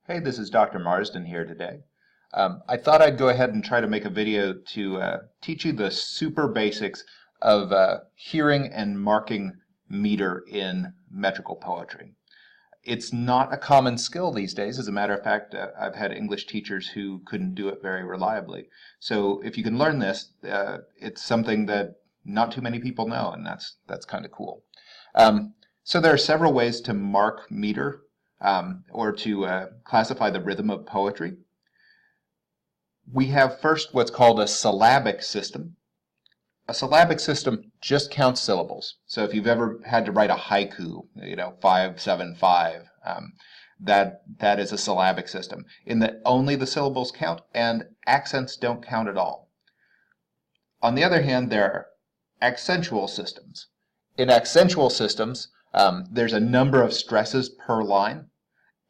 Hey, this is Dr. Marsden here today. I thought I'd go ahead and try to make a video to teach you the super basics of hearing and marking meter in metrical poetry. It's not a common skill these days. As a matter of fact, I've had English teachers who couldn't do it very reliably. So if you can learn this, it's something that not too many people know, and that's kind of cool. So there are several ways to mark meter. Or to classify the rhythm of poetry. We have first what's called a syllabic system. A syllabic system just counts syllables. So if you've ever had to write a haiku, 575, that is a syllabic system, in that only the syllables count and accents don't count at all. On the other hand, there are accentual systems. In accentual systems, there's a number of stresses per line,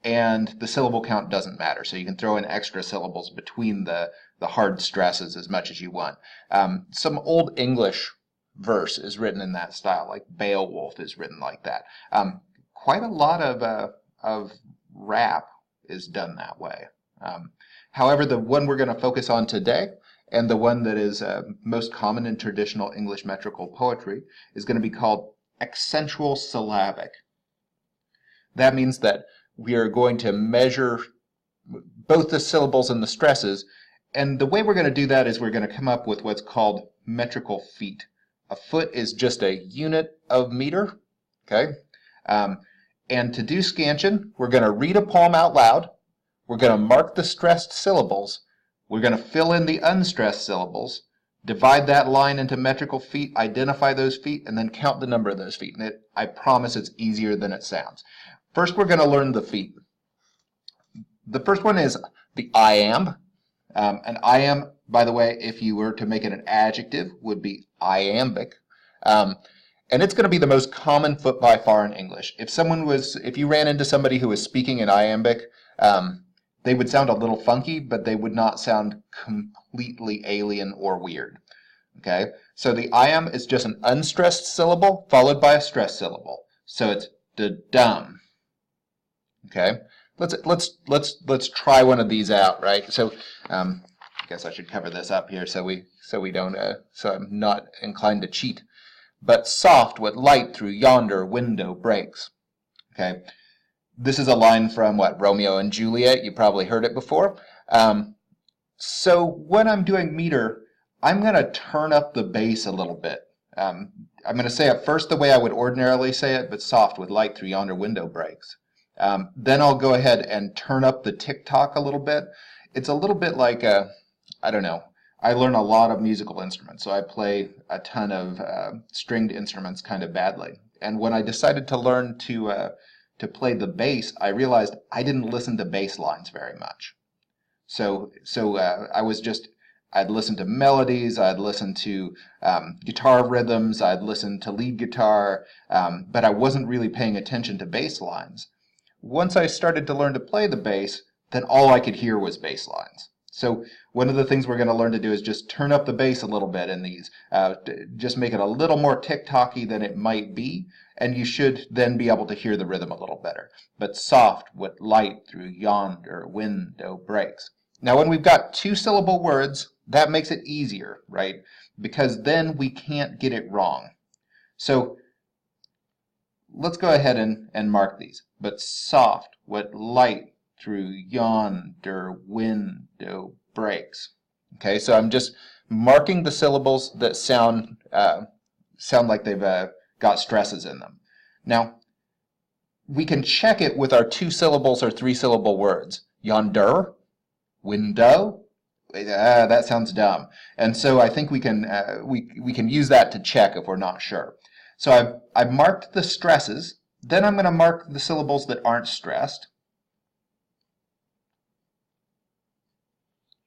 and the syllable count doesn't matter. So you can throw in extra syllables between the hard stresses as much as you want. Some Old English verse is written in that style, like Beowulf is written like that. Quite a lot of rap is done that way. However, the one we're going to focus on today, and the one that is most common in traditional English metrical poetry, is going to be called accentual syllabic. That means that we are going to measure both the syllables and the stresses, and the way we're going to do that is we're going to come up with what's called metrical feet. A foot is just a unit of meter, okay? And to do scansion, we're going to read a poem out loud, we're going to mark the stressed syllables, we're going to fill in the unstressed syllables, divide that line into metrical feet, identify those feet, and then count the number of those feet. And I promise it's easier than it sounds. First, we're going to learn the feet. The first one is the iamb. An iamb, by the way, if you were to make it an adjective, would be iambic. And it's going to be the most common foot by far in English. If you ran into somebody who was speaking in iambic, they would sound a little funky, but they would not sound completely alien or weird. Okay? So the iamb is just an unstressed syllable followed by a stressed syllable. So it's da-dum. Okay, let's try one of these out, right? So I guess I should cover this up here so we don't so I'm not inclined to cheat. But soft what light through yonder window breaks. Okay, this is a line from Romeo and Juliet. You probably heard it before. So when I'm doing meter, I'm going to turn up the bass a little bit. I'm going to say it first the way I would ordinarily say it, but soft with light through yonder window breaks. Then I'll go ahead and turn up the tick-tock a little bit. It's a little bit like, I don't know, I learn a lot of musical instruments, so I play a ton of stringed instruments kind of badly. And when I decided to learn to play the bass, I realized I didn't listen to bass lines very much. So I'd listen to melodies, I'd listen to guitar rhythms, I'd listen to lead guitar, but I wasn't really paying attention to bass lines. Once I started to learn to play the bass, then all I could hear was bass lines. So one of the things we're going to learn to do is just turn up the bass a little bit in these. Just make it a little more tick-tocky than it might be, and you should then be able to hear the rhythm a little better. But soft what light through yonder window breaks. Now when we've got two-syllable words, that makes it easier, right? Because then we can't get it wrong. So let's go ahead and mark these. But soft what light through yonder window breaks. Okay, so I'm just marking the syllables that sound like they've got stresses in them. Now, we can check it with our two syllables or three syllable words. Yonder, window, that sounds dumb. And so I think we can use that to check if we're not sure. So I've marked the stresses. Then I'm going to mark the syllables that aren't stressed.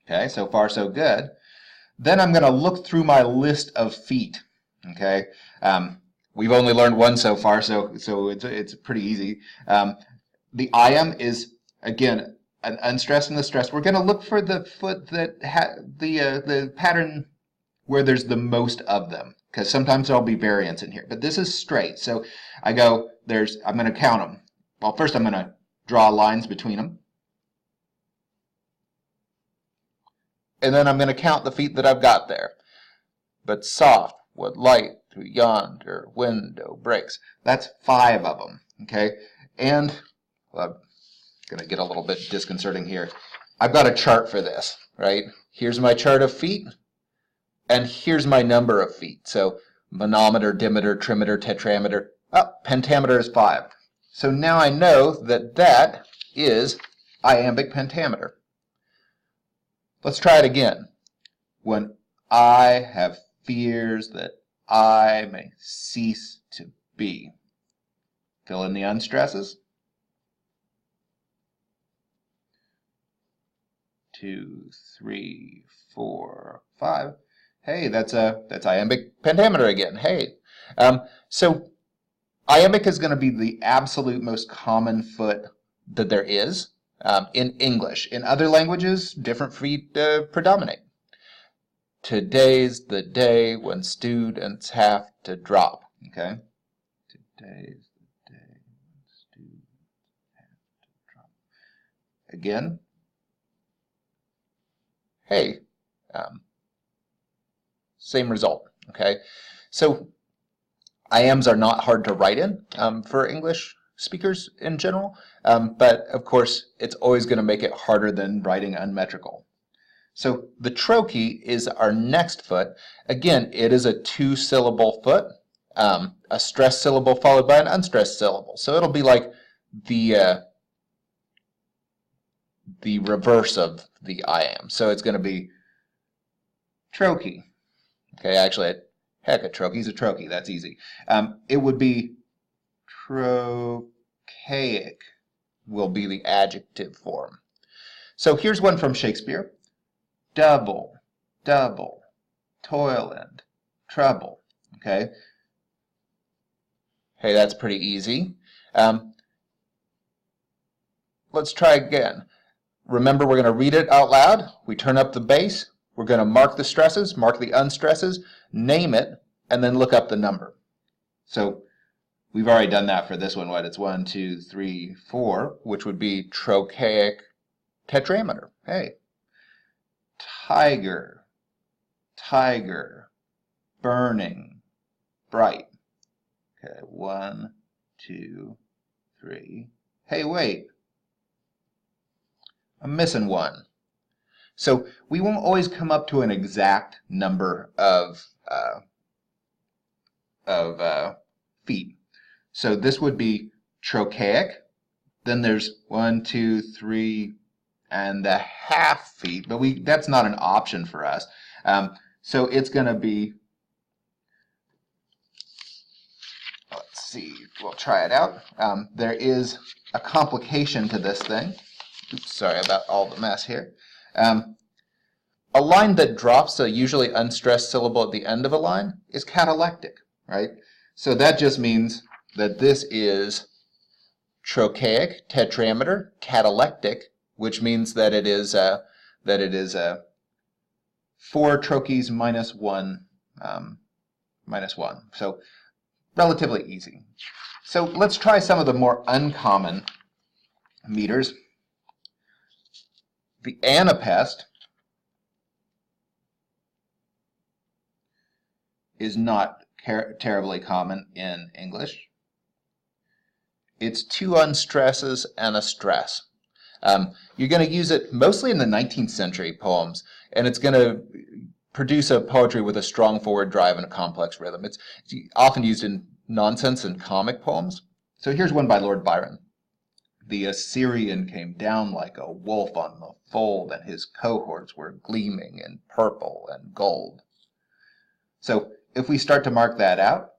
Okay, so far so good. Then I'm going to look through my list of feet. Okay, we've only learned one so far, so it's pretty easy. The iamb is, again, an unstressed and the stressed. We're going to look for the foot that the pattern where there's the most of them, because sometimes there'll be variance in here. But this is straight, so I'm going to count them. Well, first I'm going to draw lines between them. and then I'm going to count the feet that I've got there. But soft, what light through yonder window breaks. That's 5 of them, okay? And, well, I'm going to get a little bit disconcerting here. I've got a chart for this, right? Here's my chart of feet, and here's my number of feet. So monometer, dimeter, trimeter, tetrameter. Oh, pentameter is 5. So now I know that that is iambic pentameter. Let's try it again. When I have fears that I may cease to be. Fill in the unstresses. 2, 3, 4, 5. Hey, that's iambic pentameter again. Hey, so iambic is going to be the absolute most common foot that there is in English. In other languages, different feet predominate. Today's the day when students have to drop. Okay? Today's the day when students have to drop. Again. Hey. Same result. Okay? So iambs are not hard to write in for English speakers in general, but of course it's always going to make it harder than writing unmetrical. So the trochee is our next foot. Again, it is a 2-syllable foot, a stressed syllable followed by an unstressed syllable. So it'll be like the reverse of the iamb. So it's going to be trochee. Okay, actually, heck, a trochee's a trochee. That's easy. It would be trochaic will be the adjective form. So here's one from Shakespeare. Double, double, toil and trouble. Okay. Hey, that's pretty easy. Let's try again. Remember, we're going to read it out loud. We turn up the bass. We're going to mark the stresses, mark the unstresses, name it, and then look up the number. So we've already done that for this one. What? It's 1, 2, 3, 4, which would be trochaic tetrameter. Hey. Tiger, tiger, burning, bright. Okay, 1, 2, 3. Hey, wait. I'm missing one. So we won't always come up to an exact number of feet. So this would be trochaic. Then there's 1, 2, 3 and a half feet, but that's not an option for us. So it's going to be, let's see, we'll try it out. There is a complication to this thing. Oops, sorry about all the mess here. A line that drops a usually unstressed syllable at the end of a line is catalectic, right? So that just means that this is trochaic, tetrameter, catalectic, which means that it is 4 trochees minus 1 minus 1. So relatively easy. So let's try some of the more uncommon meters. The anapest is not terribly common in English. It's 2 unstresses and a stress. You're going to use it mostly in the 19th century poems, and it's going to produce a poetry with a strong forward drive and a complex rhythm. It's often used in nonsense and comic poems. So here's one by Lord Byron. The Assyrian came down like a wolf on the fold, and his cohorts were gleaming in purple and gold. So if we start to mark that out,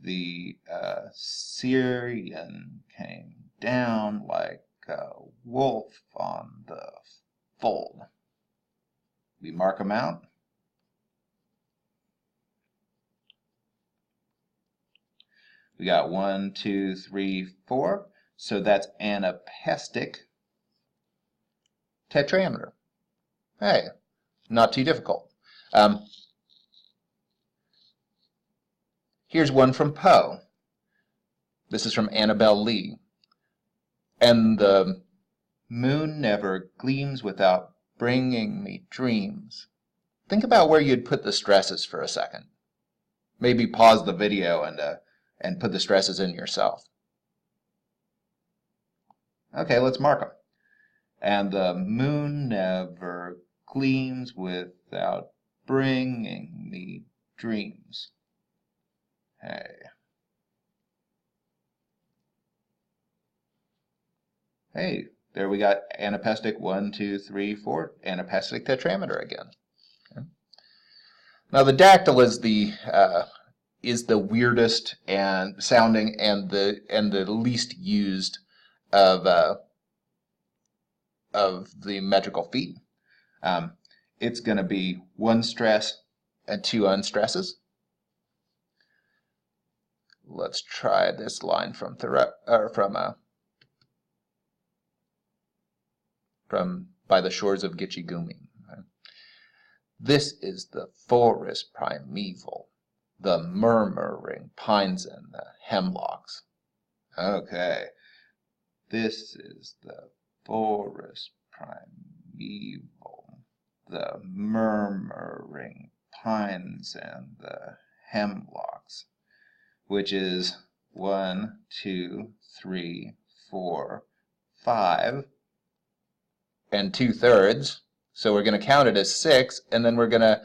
the Assyrian came down like a wolf on the fold. We mark them out. We got 1, 2, 3, 4. So that's anapestic tetrameter. Hey, not too difficult. Here's one from Poe. This is from Annabel Lee. And the moon never gleams without bringing me dreams. Think about where you'd put the stresses for a second. Maybe pause the video and put the stresses in yourself. Okay, let's mark them. And the moon never gleams without bringing me dreams. Hey. Hey, there we got anapestic 1, 2, 3, 4, anapestic tetrameter again. Okay. Now the dactyl is the weirdest and sounding and the least used of the metrical feet. It's going to be 1 stress and 2 unstresses. Let's try this line from by the shores of Gitchigumi. This is the forest primeval, the murmuring pines and the hemlocks. Okay, this is the forest primeval, the murmuring pines and the hemlocks, which is 1, 2, 3, 4, 5, and 2/3. So we're going to count it as 6, and then we're going to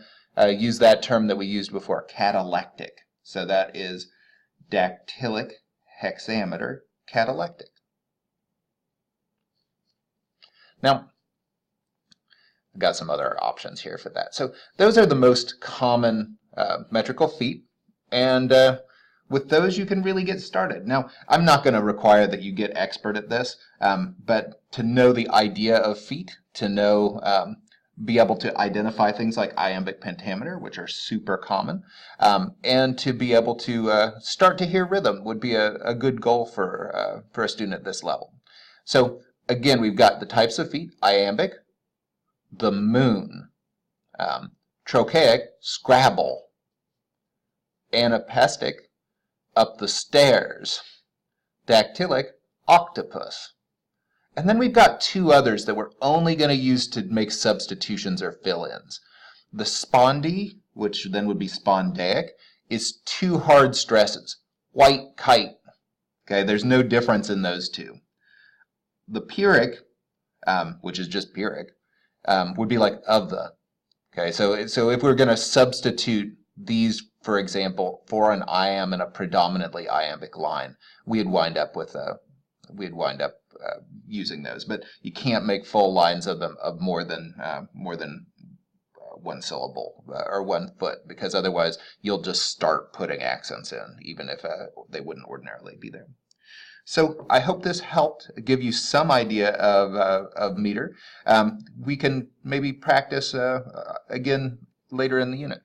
use that term that we used before, catalectic. So that is dactylic hexameter catalectic. Now, I've got some other options here for that. So those are the most common metrical feet, and with those you can really get started. Now, I'm not going to require that you get expert at this, but to know the idea of feet, to know, be able to identify things like iambic pentameter, which are super common, and to be able to start to hear rhythm would be a good goal for a student at this level. So again, we've got the types of feet: iambic, the moon, trochaic, Scrabble, anapestic, up the stairs, dactylic, octopus. And then we've got 2 others that we're only going to use to make substitutions or fill-ins. The spondy, which then would be spondaic, is 2 hard stresses. White kite. Okay, there's no difference in those 2. The pyrrhic, which is just pyrrhic, would be like of the. Okay, so if we're going to substitute these, for example, for an iamb in a predominantly iambic line, we'd wind up using those. But you can't make full lines of them of more than 1 syllable or 1 foot, because otherwise you'll just start putting accents in, even if they wouldn't ordinarily be there. So I hope this helped give you some idea of meter. We can maybe practice again later in the unit.